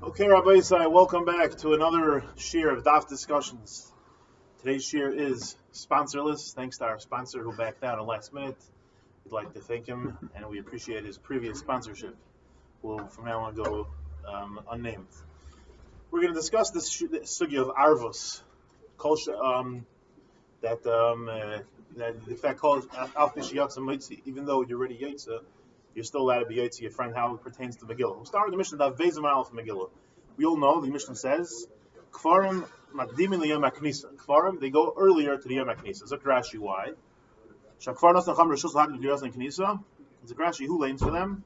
Okay, Rabbi Isai, welcome back to another shir of Daf discussions. Today's shir is sponsorless, thanks to our sponsor who backed out at last minute. We'd like to thank him, and we appreciate his previous sponsorship. We'll from now on go unnamed. We're going to discuss this sugya of arvos, that the fact called al mutzie. Even though you're already yotza, you're still allowed to be yotza your friend how it pertains to Megillah. We'll start with the Mishnah Daf Vezim Aleph Megillah. We all know the Mishnah says Kfarim Makdimin Liyom HaKnisa. Kfarim, they go earlier to the Yom HaKnisa. Zok Rashi, why? Shakfar Nos Nacham Rishus Lahagim B'Yos HaKnisa. Zok Rashi, who lanes for them?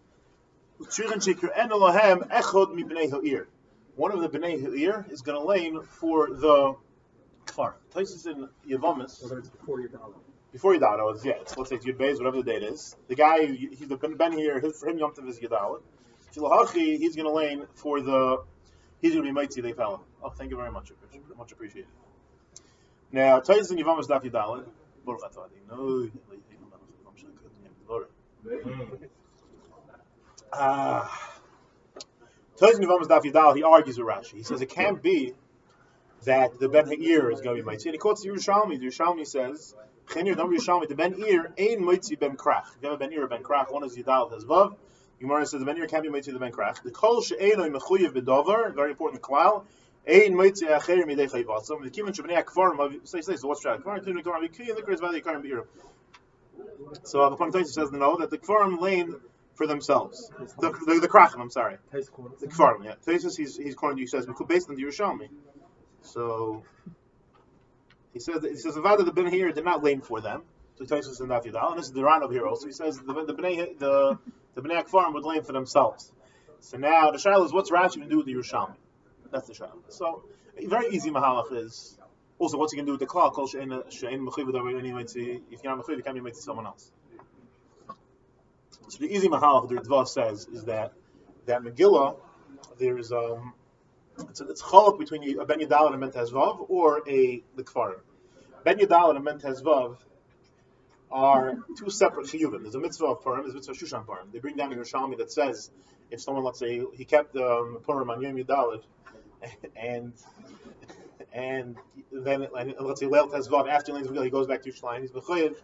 One of the Bnei Ha'ir is going to lane for the Kfar. Places in Yavamis. Whether it's before your dollar. Before Yadal, let's say it's Yud Bais, whatever the date is. The guy, he's been here, for him Yom Tov is Yadal. Shilahachi, he's going to lane for he's going to be Motzie, they fella. Oh, thank you very much. Much appreciated. Now, Taiz and Yavamis Daf Yadal. Baruch Atadi. No, Taiz and Yavamis Daf Yadal, he argues with Rashi. He says it can't be that the Ben Ha'ir is going to be Motzie. And he quotes the Yerushalmi. The Yerushalmi says, the Ben Ir ain Motzie ben Krach. If you have a Ben Ir or Ben Krach, one is Yidal has Vav. Gemara says the Ben Ir can't be Motzie the Ben Krach. The Kol she'eino Mechuyv b'Dvar, very important klal. Ain Motzie Achrim Yidei Chayvatzim. The Kivan Shabnei Akfarim. So what's that? Akfarim Tunu Kfarim Vikri and the Kris Valley Akfarim Be'ir. So the Panatais says no that the Kfarim lane for themselves. The Krachim, I'm sorry. The Kfarim, yeah. Taisus he's quoting you says based on the Yerushalmi. So he says Avada the Ben here did not lane for them. So Taisus and Daf Yudal, and this is the Ran over here also. He says the Bnei Akfarim would lane for themselves. So now the shaila is what's Rashi going to do with the Yerushalmi? That's the shaila. So a very easy mahalach is also what's he going to do with the klal? Kol she'ein mechuyev b'davar anyway. If you're not mechuyev, you can't be made to someone else. So the easy mahalach the Ritva says is that Megillah there's it's chalak between a Ben Yadal and a Ben Tezvav or the Kfarim. Ben Yadal and a Ben Tezvav are two separate chiyuvim. There's a mitzvah of Purim, there's a mitzvah of Shushan Purim. They bring down a Yerushalmi that says if someone, let's say, he kept Purim on Yom Yadal and then let's say Leil Tezvav after he goes back to Yerushalayim, he's mechuyev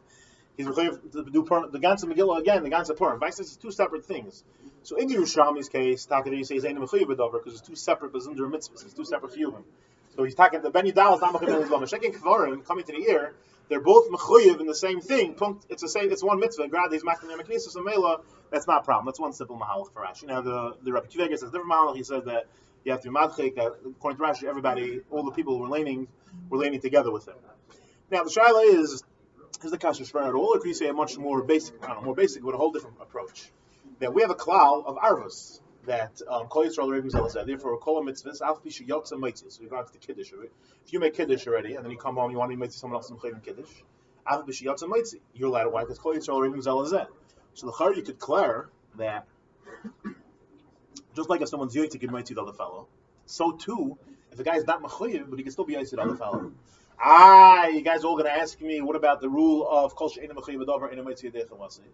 to do Purim, the Ganze Megillah again, the Ganze Purim. Bais says it's two separate things. So in the Yerushalmi's case, Takadei says Eino Mechuyev B'Davar because it's two separate Bazunder mitzvahs, it's two separate chiyuvim. So he's talking the Ben Yadal is not Mechuyev B'Davar. Shekin Kvarim coming to the ear, they're both Mechuyev in the same thing. It's one mitzvah. Grad he's Makdim Yom HaKnisa, so Mela, that's not a problem. That's one simple mahalach for Rashi. Now the Rabbi Kiva says different mahalach. He says that you have to be madchik. That according to Rashi, all the people were laning together with him. Now the shaila is the kasha shver at all, or could you say a much more basic, with a whole different approach? That we have a klal of arvos that Kol Yisrael Rebim Zelazeh. Therefore, Kol Mitzvahs Alfi Sheyotza Motzie. So regards to Kiddish, right? If you make Kiddish already and then you come home, you want to be Motzie someone else in Kiddish, Alfi Sheyotza Motzie. You're allowed to why? Because Kol Yisrael Rebim Zelazeh. So the Char you could declare that just like if someone's Yoytzik in Motzie the other fellow, so too if a guy is not Mechuyev, but he can still be Yoytzik the other fellow. You guys are all going to ask me, what about the rule of Kol She'eino Mechuyev B'Davar Eino Motzie Yadei Chayvatzim?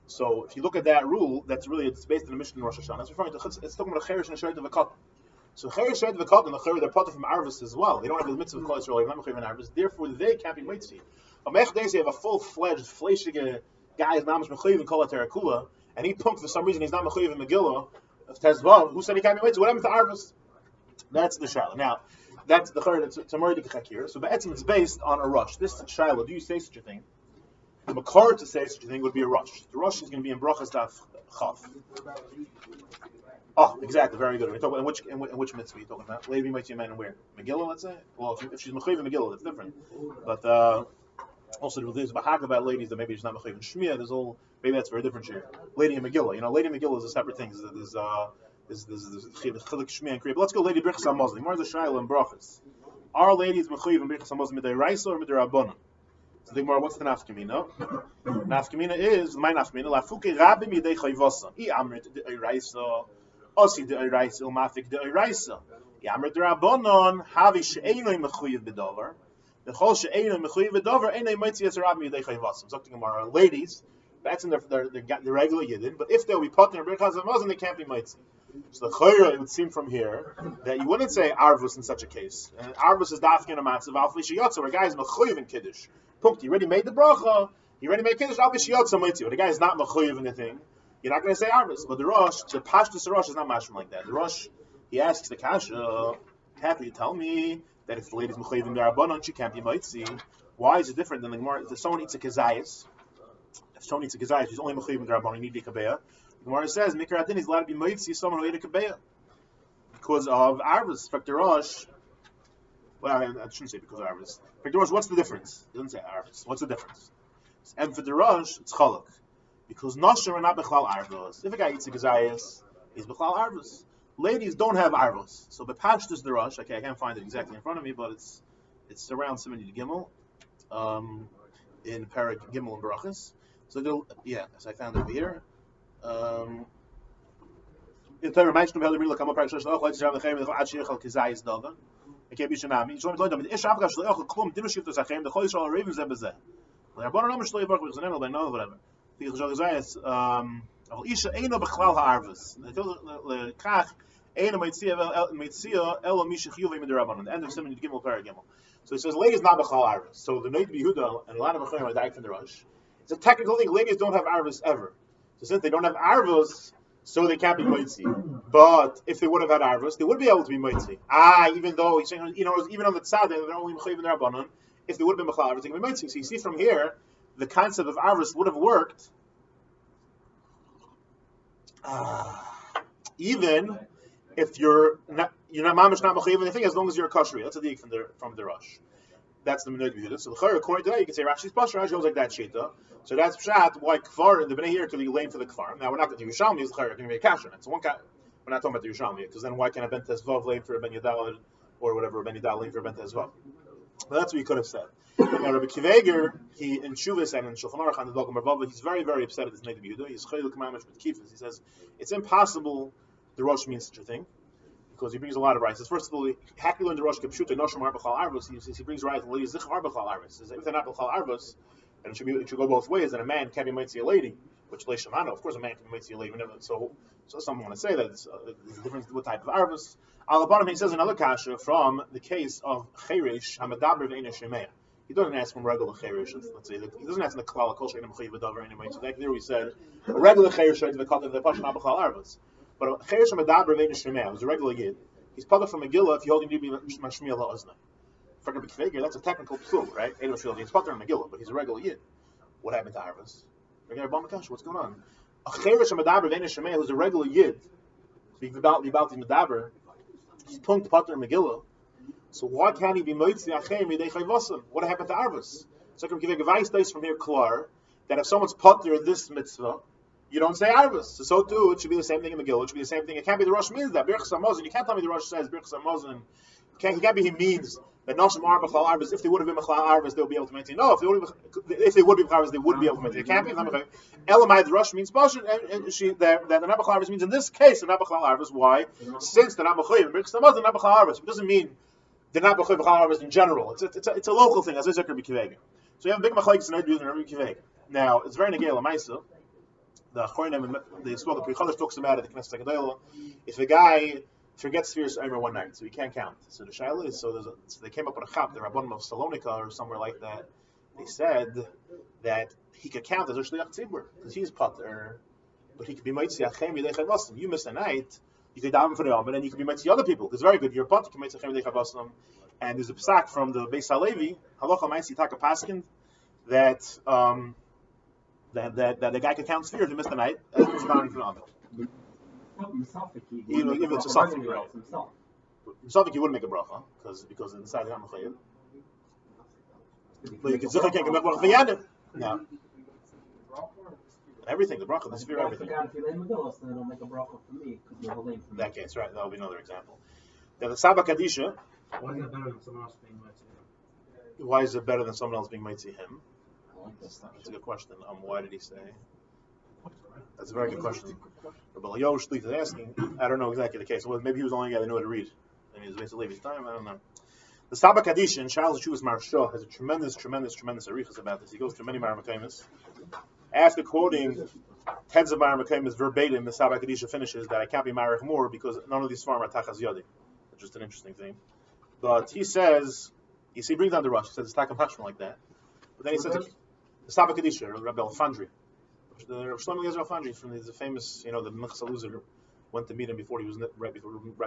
So if you look at that rule, it's based on the Mishnah in Rosh Hashanah. It's talking about a cherish and a shayt of a cut. So cherish and a cut and the cherish they're part from arvus as well. They don't have the mitzvah of Kol Yisrael, not mechuyev in arvus. Therefore, they can't be motzie. A mech days you have a full-fledged fleishige guy is not mechuyev in Kol HaTerakula, and he punked for some reason he's not mechuyev in Megillah of Tezvav. Who said he can't be motzie? What happened to arvus? That's the shaila. Now, that's the cherish. It's a murder chakir. So be'etzim it's based on a rush. This shaila. Do you say such a thing? The makar to say such a thing would be a rush. The rush is going to be in brachas daf chav. Oh, exactly. Very good. We're talking about in which mitzvah are you talking about? Levi might see a man and where? Megillah, let's say. Well, if she's mechuyev in Megillah, that's different. But also there's bahag about ladies that maybe she's not mechuyev in Shmiya. Maybe that's for a different share. Lady in Megillah. Lady in Megillah is a separate thing. There's chiluk Shmiya and Kriya. But let's go lady brichas hamazlim. Where's the shayla and brachas? Are ladies mechuyev in brichas hamazlim midiraisa or midirabanan? So the Gemara, what's the nafkamina? Nafkamina is my nafkamina. Lafuke rabim yedei chayvasa. I amrit de iraisa, osi de iraisa, ilmafik de iraisa. I amrit de rabbanon havi she'eino mechuyev b'davar. The chol she'eino mechuyev b'davar enei motzie es rabim yedei chayvasa. So the Gemara, ladies, that's in their regular yidin. But if they'll be put in a brichas hamazon, they can't be motzie. So the chayra, it would seem from here that you wouldn't say arvus in such a case. And arvus is dafkin a matzav al fishiyotza, where a guy is mechuyev in kiddush. Punkt. He already made the bracha. He already made kiddush al fishiyotza mitzvah. But the guy is not mechuyev in the thing. You're not going to say arvus. But the pashtus Rosh is not mashma like that. The Rosh, he asks the kasha, "Can you tell me that if the lady's mechuyev in the rabbanon, she can't be mitzvah? Why is it different than the Gemara? If someone eats a kezayis, he's only mechuyev in the rabbanon. You need the kabeya. The Gemara says, Mikra Adin is allowed to be Moitzi, someone who ate a Kabeya. Because of Arvus. Faktor Rosh, well, I shouldn't say because of Arvus. Faktor Rosh, what's the difference? It doesn't say Arvus. What's the difference? And for the Rosh, it's Chalak. Because Nosher are not Bechlal Arvus. If a guy eats a Gazayas, he's Bechlal Arvus. Ladies don't have Arvus. So the Pashtus the Rosh, okay, I can't find it exactly in front of me, but it's around 70 to Gimel, in Parak Gimel and Barachas. So so I found it over here. In terms of Meister Halevy, look, I'm a practitioner. Oh, let's have the Achterim. The Achir Chal Kizayis Doga. It can't be Shanami. So I'm telling them, the Ish Afgash the Echel Klum didn't shift the Achterim. The Chodesh Al Ravens Zebazeh. The Rabbanon Namer Shloi Baruch was an Enel by no whatever. The Chal Kizayis. Al Isha Eino Bechlal Ha'arvus. The Kach Eino Meitzia Elo Mishich Yuvim in the Rabbanon. The end of 70 Gimel Parag Gimel. So he says, ladies not Bechlal Arvus. So the Nodע Bihuda and a lot of Achrim are dying from the Rosh. It's a technical thing. Ladies don't have Arvus ever. So since they don't have arvus, so they can't be moitzi. But if they would have had arvus, they would be able to be moitzi. Even though he's saying, even on the tzad, they're only mechuyev in their rabbanon. If they would have been mechal arvus, they can be moitzi. So you see from here, the concept of arvus would have worked, even if you're not mamish not mechuyev in the thing, as long as you're a kosher. That's a dig from the Rosh. That's the Nodע Bihuda. So the Chayr, according to that, you can say Rashi's Pasha. Rashi goes like that shita. So that's pshat why kfar the bnei here could be lame for the kfar. Now we're not going to Yerushalmi. Is the Chayr going to be a kasher? So we're not talking about the Yerushalmi because then why can't a ben tezvav lame for a ben yadal or whatever a ben yadal lame for a ben tezvav? Well, that's what you could have said. Now Rabbi Kiveger, he in Shuvas and in Shulchan Aruch and the Dogma Bava, he's very very upset at this Nodע Bihuda. He's chayil k'mamish with kifas. He says it's impossible the Rosh means such a thing. Because he brings a lot of rights. First of all, how can you learn the Rosh Kepshuta Noshim Arbachal Arvus? He brings rights. The lady Zich Arbachal Arvus. He says if they're not Bachal Arvus, and it should go both ways. That a man can't be mitzvah a lady, which Le Shemano. Of course, a man can be mitzvah a lady. So some want to say that there's a difference what type of Arvus. Al bottom he says another kasha from the case of Cheresh Hamadaber Ve'ena Shemea. He doesn't ask from regular Cheresh. Let's say he doesn't ask in the Klal Kol Shein Mechuyv B'Davar anyway. So that there we said a regular Cheresh is the Pashan Abachal Arvus. But Cheresh Hamadaber Ve'ena Shemea was a regular yid. He's part from Megillah if you're holding to be Mashmiel Ha'oznai. For Rabbi Kiveger, that's a technical psul, right? He's part from Megillah, but he's a regular yid. What happened to Arvus? What's going on? A Cheresh Hamadaber Ve'ena Shemea who's a regular yid, about the Medaber, he's punked Pater Megillah. So why can't he be Moitzi Achem Yidei Chayvasam? What happened to Arvus? So I can give a advice from here, Klar, that if someone's Pater in this mitzvah, you don't say Arvus. So too, it should be the same thing in Megillah. It should be the same thing. It can't be the Rosh means that. Birchas HaMazon. You can't tell me the Rosh says Birchas HaMazon. He can't be he means that Noshim are B'chal Arvus. If they would have been B'chal Arvus, they'll be able to maintain. No, if they would be B'chal Arvus, they would be able to maintain. It can't be. Elamai, the Rosh means Bashan, and that the Nabachal Arvus means in this case the Nabachal Arvus. Why? Since the Nabachal and Birchas HaMazon, the Nabachal Arvus. It doesn't mean the Nabachal Arvus in general. It's a local thing. As I said, Rabbi Kiveger. So you have a big machlokes in Nodע and Rabbi Kiveger. Now it's very negay l'maisa. The Achronim, the Pri Chodesh talks about it. The Knesset HaGedolah. If a guy forgets Sfiras Omer one night, so he can't count. So the shaila is, so they came up with a chap, the Rabbanim of Salonika or somewhere like that. They said that he could count as a shliach tzibur because he's pater, but he could be mitzvah achem yidei chayvasam. You missed a night, you could daven for the Yom, and then you could be mitzvah other people. It's very good. You're pater, you can mitzvah achem yidei chayvasam. And there's a psak from the Bais Halevy, halacha ma'isi taka paskin, that the guy can count spheres and miss the night. It's not phenomenal. Even if it's a suffix, right? Suffix, you wouldn't make a bracha because inside the Maxoyev. But you can still can't make a bracha for Yadim. No. Everything, the bracha, the sphere, everything. In that case, right? That will be another example. Now the Saba Kadisha. Why is it better than someone else being mitzvah him? That's a good question. Why did he say? That's a very good question. Reb Eliyahu Herskovich is asking. I don't know exactly the case. Well, maybe he was the only guy that knew how to read. Maybe he was basically Levi's time. I don't know. The Saba Kadisha in Charles Shuvas Marsha has a tremendous arichas about this. He goes through many Maramakamis. After quoting Tens of Ma'ar is verbatim. The Saba Kadisha finishes that I can't be married more because none of these farm are tachas yadi. Just an interesting thing. But he says, he brings down the Rashi. He says it's takam hashman like that. But then he says the Saba Kadisha, Reb Eliyahu Herskovich. The Shlomo Yezer Alfandri from the famous, the Mechsa loser went to meet him before he was right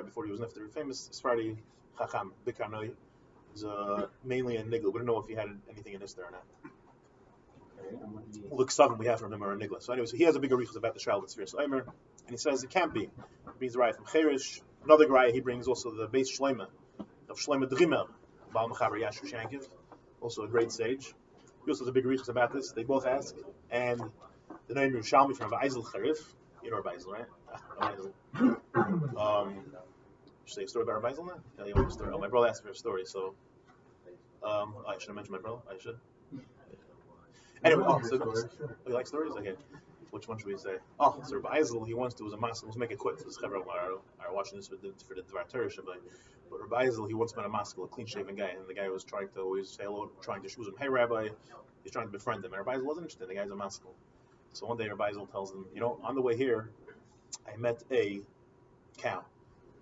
before he was nifter. Famous Sephardi Chacham Bikarnoi. He's mainly a nigla. We don't know if he had anything in this there or not. Look, seven we have from him are a nigla. So anyway, so he has a bigger riches about the Shalom Tzvir. So Eimer, and he says it can't be. He brings the raya from Cherish. Another raya he brings also the Bais Shleima of Shleima Drimer, Baal Mechaber Yasher Shankiv, also a great sage. He also has a big riches about this. They both ask, and the name Yerushalmi from Vaisel Charif. You know Vaisel, right? Should I say a story about Vaisel now? Tell you a story. Oh, my brother asked for a story, so I should have mentioned my brother. I should. Anyway, you like stories? Okay. Which one should we say? Oh, so Reb Eliyahu, he wants to, was make it quick. This Chevron are watching this for the Bdvar Shabbat. But Reb Eliyahu, he once met a maskell, a clean-shaven guy, and the guy was trying to always say hello, trying to shooz him. Hey, Rabbi, he's trying to befriend him. And Reb Eliyahu wasn't interested. The guy's a maskell. So one day Reb Eliyahu tells him, on the way here, I met a cow.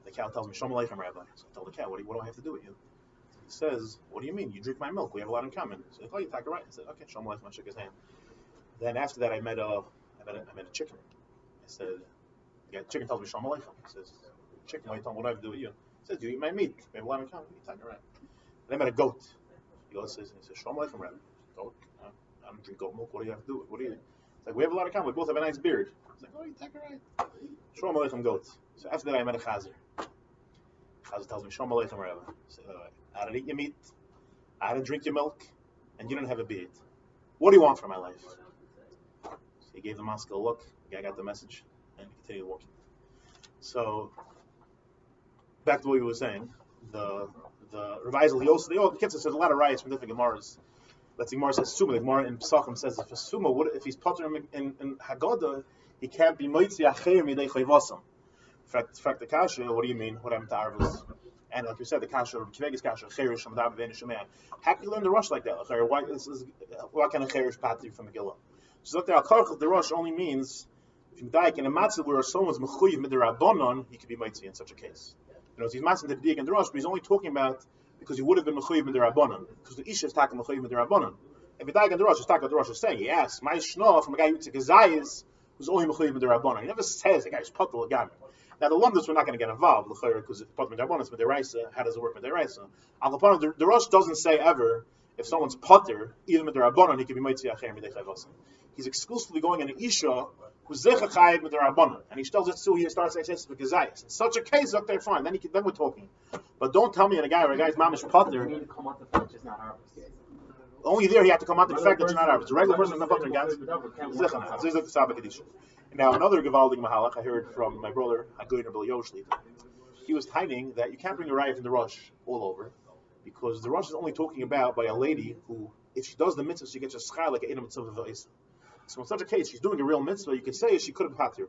The cow tells me, Shalom Aleichem, Rabbi. So I tell the cow, what do I have to do with you? He says, what do you mean? You drink my milk. We have a lot in common. So you take it right. I said, okay, Shalom Aleichem. I shook his hand. Then after that, I met a chicken. I said, chicken tells me Shalom Aleichem. He says, chicken, what do I have to do with you? He says, you eat my meat. We have a lot in common. You take it right. Then I met a goat. He says, Shalom Aleichem, Rabbi. Goat? I don't drink goat milk. What do you have to do with it? What do you? It's like, we have a lot in common. We both have a nice beard. He's like, oh, you take it right. Shalom Aleichem, goat. So after that, I met a chazer. Chazer tells me, Shalom Aleichem, Rabbi. I said, all right. I didn't eat your meat, I didn't drink your milk, and you didn't have a beard. What do you want from my life? So he gave the maskell a look, the guy got the message, and he continued walking. So, back to what we were saying, the revisal, the kids says a lot of riots from different Gemaras. Let's see, Gemara says Suma, the Gemara in Pesachim says if a Suma, if he's potter in Haggadah, he can't be Mוציא הכפרים midei chayvasam. In fact, the Kadisha, what do you mean? What happened to Arvus? And like you said, the Kadisha, Kvegas Kadisha, Cherish, Hamadav, Venishaman. How can you learn the Rosh like that? Why can a Cherish patri from Megillah? So look there, the Rosh only means if you die in a matzah where someone's Mechuyev Midrabanon, he could be Mוציא in such a case. He's matzah to the Rosh, but he's only talking about because he would have been Mechuyev Midrabanon, because the Isha is talking Mechuyev Midrabanon. If you die in the Rosh, it's talking the Rosh is saying. He asks, my Shno from a guy who's who's only Mechuyev Midrabanon. He never says the guy's patul again. Now the Lumdus we're not going to get involved because if Patur Midrabanan with Deraisa, how does it work with Deraisa? The Rosh doesn't say ever if someone's Patur, even with Derabanan, he can be Mוציא הכפרים midei chayvasam. He's exclusively going in an Isha who's Zecha Chayiv with Derabanan, and he tells it to he starts to say for Gezayis. In such a case, okay, fine. Then we're talking. But don't tell me a guy's mamish Patur. Only there he had to come out to the fact that you're not Arab. It's a regular person who's not Patur against Zecha. So he's like the Saba Kadisha. Now, another Gevaldig Mahalach I heard from my brother, Reb Eliyahu Shlita. He was hiding that you can't bring a riot from the Rosh all over, because the Rosh is only talking about by a lady who, if she does the mitzvah, she gets a schar like a mitzvah v'isa. So in such a case, she's doing a real mitzvah, you could say she could have patur.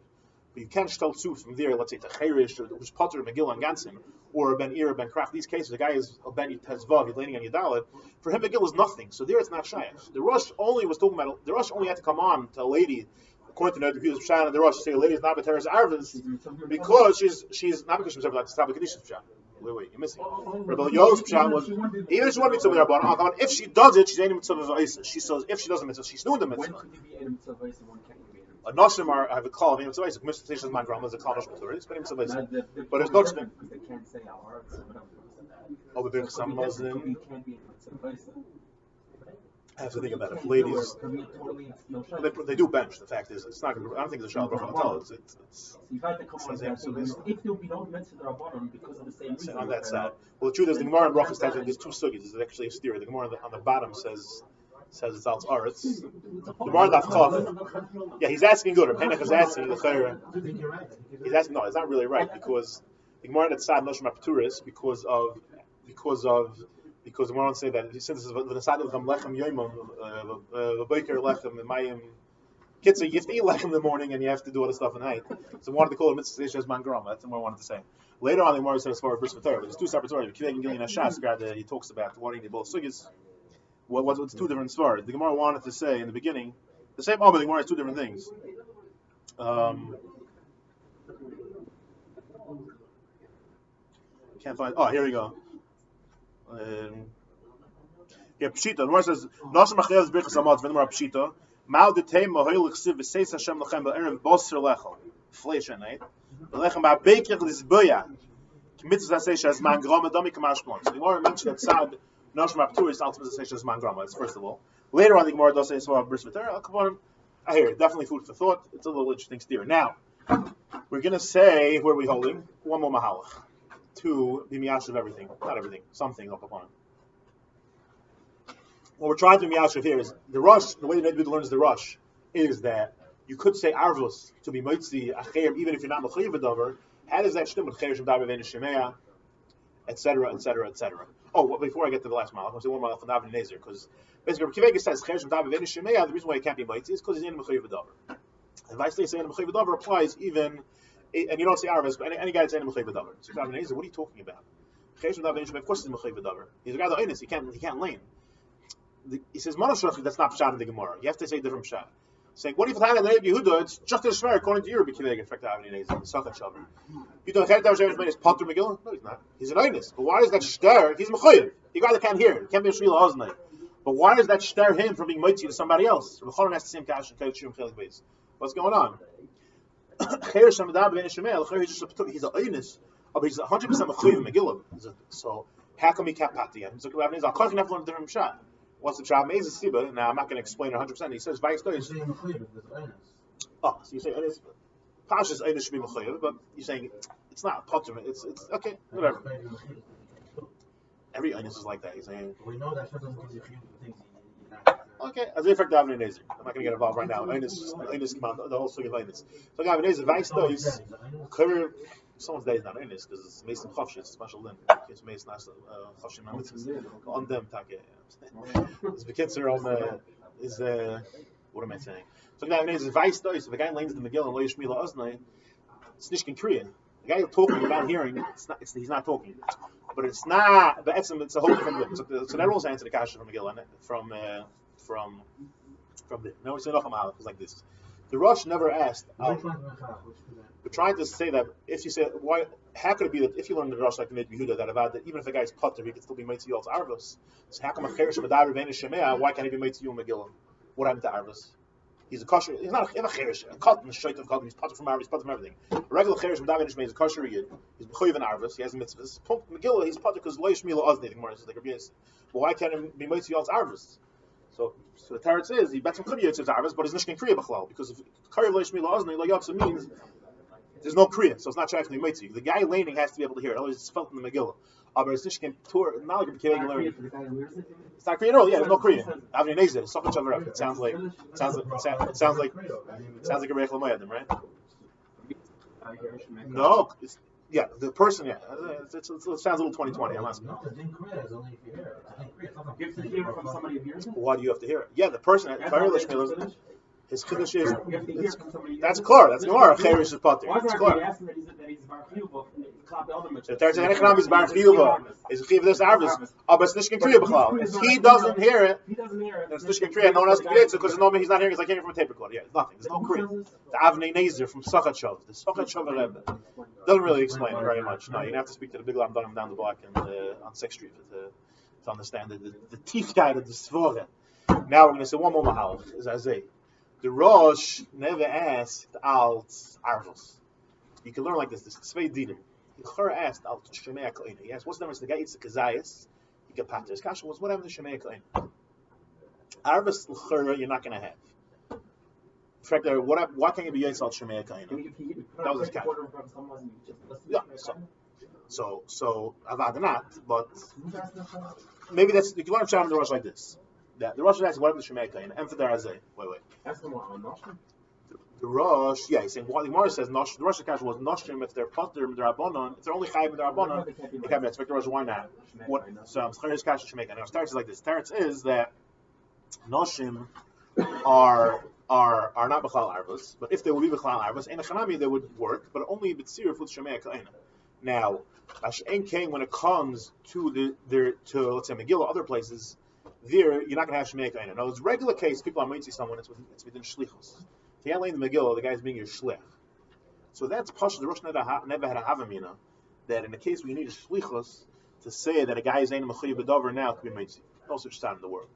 But you can't shtel tzu from there, let's say, to Cherish, or who's patur, Megillah, and Gansim, or Ben Ir, Ben Krach. These cases, the guy is a Ben Tezvav, he's leaning on Yadalit. For him, Megillah is nothing. So there it's not shaykh. The Rosh only was talking about, the Rosh only had to come on to a lady. According to the Pshat and the Rosh, say a lady is not B'teres Arvus because she's not because she's like Saba Kadisha Pshat. Wait, you're missing. Reb Eliyahu's Pshat was even if she wanted mitzvah Rabbanon, if she does it, she's ain't mitzvah v'isa. She says if she doesn't mitzvah, she's doing the mitzvah. When could you be in mitzvah v'isa? When can't you be in a Noshim have a call of mitzvah v'isa. Mitzvah v'isa is my grandma. There's a call of mitzvah v'isa. But it's not. They can't say our Oh, but there's some Muslim. You can't be in mitzvah v'isa. I have to think about it. Ladies, they do bench. The fact is, it's not. I don't think it's a shal bracha hotel. It's you have to come on that thing. If there will be no mitzvah rabbanon because of the same reason. On that side. Well, the truth is, the Gemara in Brachas says there's two sugis. There's actually a steer. The Gemara on the bottom says it's out aretz. The Gemara daf chav. Yeah, he's asking good. Penach is asking the chayra. He's asking no, it's not really right because the Gemara that side noshim apturis because the Gemara say that since this is the side of lechem yomim, the baker lechem and mayim kitzah, you have to eat lechem in the morning and you have to do other stuff at night. So I wanted to call it mitzvah as man grama. That's what I wanted to say. Later on, the Gemara says as far as bris v'torah, there's two separate stories. Kiveg and Gilin Hashas, he talks about wanting the both sugis. What's two different stories? The Gemara wanted to say in the beginning the same. Oh, but the Gemara has two different things. Can't find. Oh, here we go. Yeah, Pshita. The Gemara says, "Nashim achayos birchas amad v'nimar Pshita. Mal detei mahoil chsiv v'seis Hashem lachem ba'erev boser lechol flesh anayt lechem ba'beikich lisboya mitzvah seis as man grama dami kamashplon." So the Gemara mentioned that Sad Nashim Aptur is ultimately seis as man grama. That's first of all. Later on, the Gemara does say so about bris v'ter. I hear it. Definitely food for thought. It's a little interesting steer. Now we're gonna say where are we holding one more mahalach to the miyash of everything, not everything, something up upon it. What we're trying to be out of here is the rush. The way the Nodda learns the rush is that you could say arvus to be mutzi achrim even if you're not mechuyev b'dvar. How does that stem with cheresh and davar v'einish shemea, etc., etc., etc. Oh, well, before I get to the last malach, I want to say one malach on David and Nezer because basically Kivega says cheresh and davar v'einish shemea. The reason why he can't be mutzi is because he's in mechuyev b'dvar. And if I say in mechuyev b'dvar applies even, and you don't say arvus, but any guy that's in mechuyev b'dvar. So David and Nezer, what are you talking about? Cheresh and davar v'einish shemea, of course he's mechuyev b'dvar. He's a guy that oinus. He can't lane. He says, "Monoshach." That's not pshat in the Gemara. You have to say a different pshat. Saying, "What if the Reb Yehuda? It's just as shver according to your b'kiveg effect having an ezin sachat shaver." You don't have to have is potter megillah. No, he's not. He's an einus. But why is that shter? He's mechuyev. He rather can't hear. He can't be a shvila oznai. But why does that shter him from being mutzi to somebody else? So the Choron has the same kash and kavod chelik base. What's going on? Cheresh hamadab ben shemel. He's an einus, but he's 100% mechuyev megillah. So how come he can't pati him? So I'll call him a different pshat. What's the job? Amazing Saba. Now I'm not going to explain it 100%. He says, "Bais does." Oh, so you say Einos. Pashas Einos should be Mechuyev, but you're saying it's not Potter. It's okay, whatever. Every Einos is like that. You're saying. We know that doesn't give you things. Okay, as if I'm not going to get involved right now. Einos come out the whole swing of Einos. So David Nezer, Bais does. Someone's day is not Einos because it's Mason Chofsh. It's special limb. It's Mason Chofsh on them. It's the kids are on is what am I saying? So the guy is Vice does. If the guy lanes the Megillah and Loish Mila Oznai, it's Nishkin Kriya. The guy talking about hearing, he's not talking. But it's not. But it's a whole different thing. So that rules answer the kasha from Megillah from the. No, it's it's like this. The Rosh never asked. We're trying to say that if you say why, how could it be that if you learn the Rosh like the Bihuda that even if the guy's potter, he could still be made to you as arvos. So how come a cheresh madar v'einish shemea? Why can't he be made to you Megillah? What happened to arvos? He's a kosher. He's not a cheresh. A cotton, a shayt of cotton. He's potter from arvos. He's potter from everything. A regular cheresh madar v'einish shemea is a kosher yid. He's mechuyev in arvos. He has a mitzvah. Megillah, he's potter because loish mila oznei. The Gemara says like Rabbi. But why can't he be made to you as arvos? So the Teretz is he bets him could be Yitzhak Arvus, but he's Nishkin Kriya B'chlal because if Karev Leish Mila Oznei Lo Yotza means there's no Kriya, so it's not actually Mitzi. The guy laning has to be able to hear it, otherwise it's felt in the Megillah. But it's Nishkin Tur, not like a Kiveg learning. It's not Kriya at all. Yeah, there's no Kriya. Avnei Nezer, it's something cover up. It sounds like a Reich Lamoyadim, right? No. Yeah, the person, yeah. It sounds a little 2020, I'm asking. Why do you have to hear it? Yeah, the person, his Kadisha is, that's clear, that's Gemara, Cherish is Potter. That's clear. The Teretz and Echanam is Bar Chiyuva, is Chiv this Arvis, but it's Nishkin Kriya B'chlal. If he doesn't hear it, it's Nishkin Kriya, no one else can get it, because he's not hearing, it's like hearing from a tape recorder. Yeah, it's nothing, there's no Kriya. The Avnei Nezer from Sachat Shav, the Sachat Shav Rebbe, doesn't really explain it very much. No, you're going to have to speak to the big lamb down the block and on 6th Street to understand the teeth guy of the Svore. Now we're going to say one more mahal, is Azay. The Rosh never asked out Arvos. You can learn like this. This is Svei Dinim. The Chora asked out Shemei Koina. He asked, what's the difference? The guy eats the Kazayas, he can pat his kasha. What's what happened to Shemei Koina? Arvos Chora you're not going to have. In fact, why can't you be Yitzhak Shemei Koina? That was his kasha. Yeah. So Avad not, but maybe that's you can learn from the Rosh like this. That the Rosh asks what happened to Shemei Koina. And for the Razay. Wait. The Rosh, yeah, he's saying, the Gemara says, the Rosh Akash was Noshim, if they're Potter, if they're Rabbanon, if they're only Chayim, if they're Rabbanon, they can't be expected to Rosh, why not? So, Chayr's Kash Shemei Koina. Now, starts like this. Starts is that Noshim are not B'chlal Arvos, but if they would be B'chlal Arvos, in a Chanami they would work, but only B'tzir with Shemei Koina. Now, Ash'en King, when it comes to let's say Megillah, other places, there you're not going to have Shemei Koina. Now, it's regular case, people are might see someone, it's within Shlichus. He can't lane the Megillah, the guy's being your shlich. So that's Pasha. The Rosh never had a Havamina that in the case where you need a shlichus to say that a guy is ain't Mechuyev B'Dvar now could be Motzi. No such time in the world.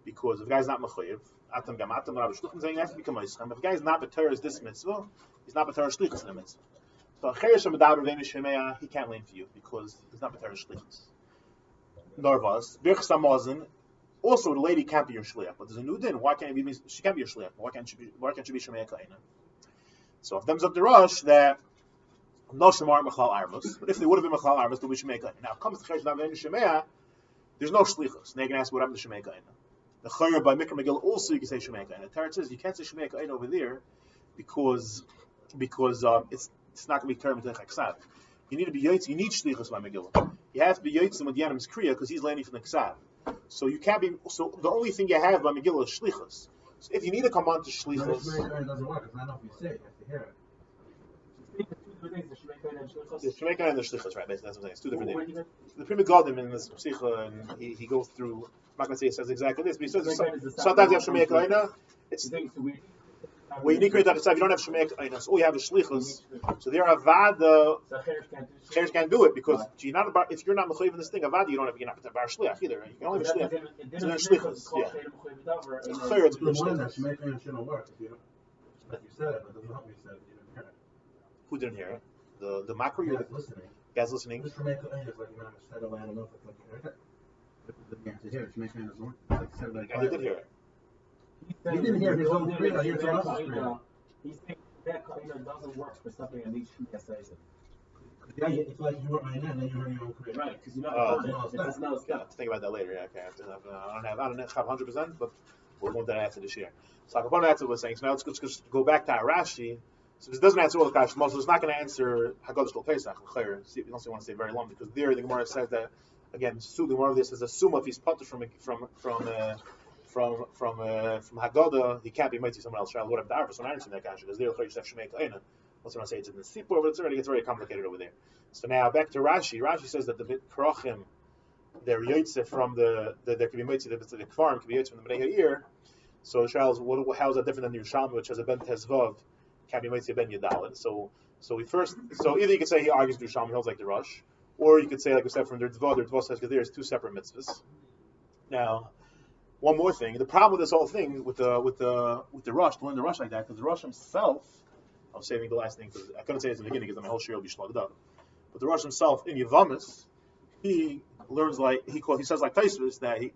Because if a guy's not Mechuyev, Atam Gam Atam Rav Shluchim saying you have to become Motzim. If a guy's not B'Torah is this mitzvah, he's not B'Torah Shlichus in the mitzvah. So Cheresh B'Davar V'Ein Shemea, he can't lane for you because he's not B'Torah Shlichus. Narvas Birch Samazin. Also, the lady can't be your shliach, but there's a new din. Why can't it be? She can't be your shliach. Why can't she be shemei kaina? So if them's up the rush that no shemar mechlal armos, but if they would have been mechlal armos, they'll be shemei kaina. Now, comes the cheresh davin shemei, there's no shlichus. Now you can ask what happened to shemei kaina. The chayyur by Mikra Megillah also you can say shemei kaina. The Torah says you can't say shemei kaina over there because it's not going to be termed to chaksav. You need to be yaitz. You need shlichus by Megillah. You have to be yaitz with Yanim's kriya because he's landing from the ksav. So you can't be. So the only thing you have by Megillah is shlichus. So if you need to come on to shlichus, it doesn't work. It's not enough you say. You have to hear it. the shemekah and the shlichus, right? Basically, that's what I'm saying. It's two different things. The Prima Godim in this psicha, and he goes through. I'm not going to say it says exactly this, but he says sometimes you have shemekah. It's when you need create that you don't have shemekah. So all you have is shlichus. So there avad cheresh can't do it because you're not about, if you're not mechuyev in this thing avad you're not bar shliach either. You can only be shliach. So then shlichus, yeah. It's the one that shemekah shouldn't work. If you said it, but doesn't help me say it. You didn't hear it. Who didn't hear it? The macro. You're listening. Guys listening. This shemekah is like you know said I don't know if it's like you heard it. You have to hear it. Shemekah doesn't work. Like said like I did hear it. He didn't hear his own prayer. I hear someone else's prayer. He's saying that doesn't work for something that needs to be said. Yeah, it's like you were my name, then you heard your own prayer. Right, because you never heard it. It's not a Yeah, step. think about that later. Yeah, okay. I don't have 100%, but we'll go to that after this year. So Akapon answer was saying. So now let's just go back to our Rashi. So this doesn't answer all the questions. Most it's not going to answer Haggadah Shel Pesach. We don't want to say very long because there the Gemara says that again. The Gemara this is a summa if he's putter from Haggadah, he can't be mighty someone else. What up the Arva? So I'm answering that question because there you have shemei kaina. What's when I say it's in the sipur, but it gets very complicated over there. So now back to Rashi. Rashi says that the krochim, they're yotze from there could be mighty the kfarim could be yotze from the bnei ha'ir. So Charles, how is that different than the Yerushalmi, which has a ben tezvav, can't be mighty ben yadalit? So either you could say he argues the Yerushalmi holds like the Rush, or you could say like we said from the Dvar says because there's two separate mitzvahs. Now. One more thing. The problem with this whole thing with the Rush, to learn the Rush like that, because the Rush himself, I'm saving the last thing because I couldn't say it in the beginning because my whole shir will be slugged up. But the Rush himself in Yavamis, he learns like he says like Taisvis he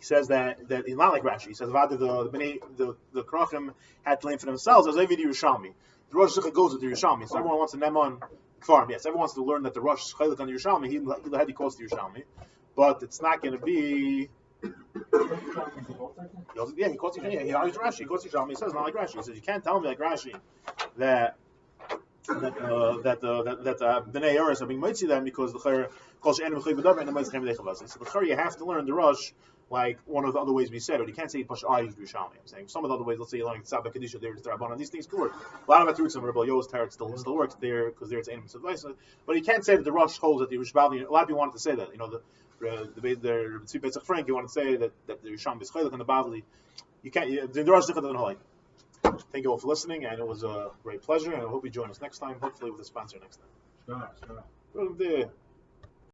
says that he's not like Rashi. He says the Krochim had to learn for themselves as Evi Yerushalmi. The Rush goes with the Yerushalmi, so everyone wants to Neman Kfarim. Yes, everyone wants to learn that the Rush is Chaylik on the Yerushalmi. He had to cost the Yerushalmi. But it's not going to be. Yeah, he quotes Yerushalmi. He argues Rashi. He quotes Yerushalmi. He says not like Rashi. He says you can't tell me like Rashi that bnei Eretz are being mitzvah them because the chayyur calls she'eino Mechuyev B'Dvar and the mitzvah name Chavasi. So the chayyur you have to learn the Rush like one of the other ways we said, but you can't say Pasha argues Yerushalmi. I'm saying some of the other ways. Let's say you're learning Saba, Kadisha, there it's Rabbanan. These things could work. A lot of terutsim, Reb Eliyahu Herskovich still works there because there it's Einon Mitzvah. But you can't say that the Rush holds that the Yerushalmi. A lot of people wanted to say that. You know the Mutzi Bais Frank, you want to say that the Yerushalmi is chaylik and the Bavli. You can't. The Rush doesn't hold. Thank you all for listening, and it was a great pleasure. And I hope you join us next time. Hopefully with a sponsor next time. Sure.